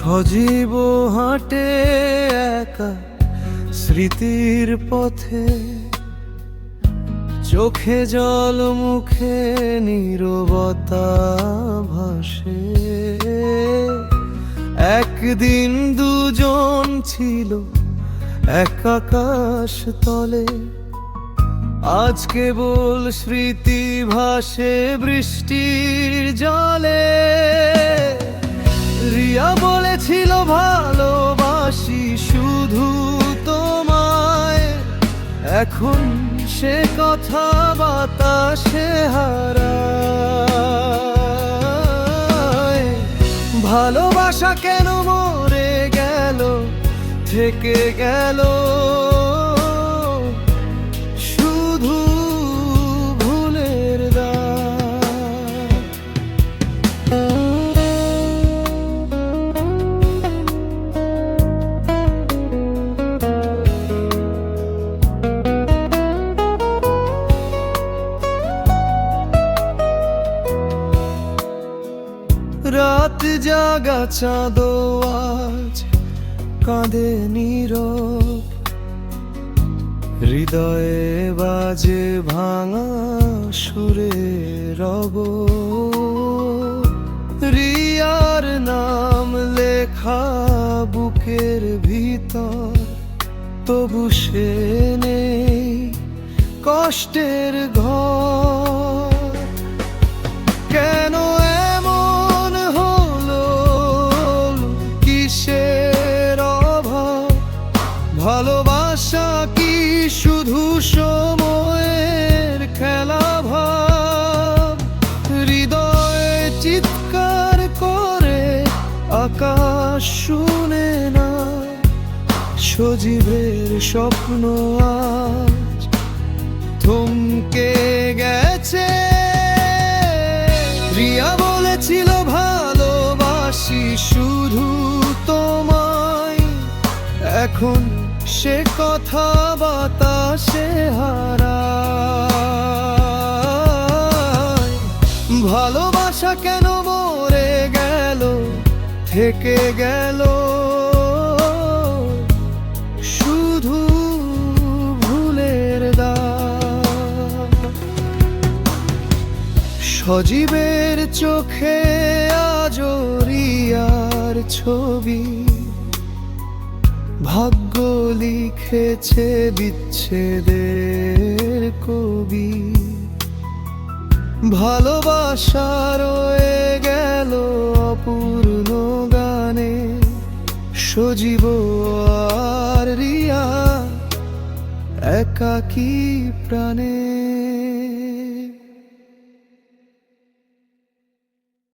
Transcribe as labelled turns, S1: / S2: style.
S1: সজীব হাঁটে একা স্মৃতির পথে, চোখে জল মুখে নীরবতা ভাসে। একদিন দুজন ছিল এক আকাশ তলে, আজ কেবল স্মৃতি ভাসে বৃষ্টির জলে। রিয়া বলেছিল ভালোবাসি শুধু তোমায়, এখন সে কথা বাতাসে হারায়। ভালোবাসা কেন মরে গেল, থেকে গেল শুধু ভুলের দাগ। রাত জাগা চাঁদ আজ কাঁদে নীরব, হৃদয়ে বাজে ভাঙা সুরে রব। রিয়ার নাম লেখা বুকের ভিতর, তবু সে নেই কষ্টের ঘর। কেন এমন হলো, কিসের অভাব? ভালোবাসা কি শুধু সময়ের খেলা ভাব? হৃদয়ে চিৎকার করে আকাশ শুনে না, সজীবের স্বপ্ন আজ থমকে গেছে। রিয়া বলেছিল ভালোবাসি শুধু তোমায়, এখন সে কথা বাতাসে হারায়। ভালোবাসা কেন মরে গেল, থেকে গেল শুধু ভুলের দাগ। সজীবের চোখে আজও রিয়ার ছবি, ভাগ্য লিখেছে বিচ্ছেদের কবি। ভালোবাসা রয়ে গেল অপূর্ণ গানে, সজীব আর রিয়া একাকী প্রাণে।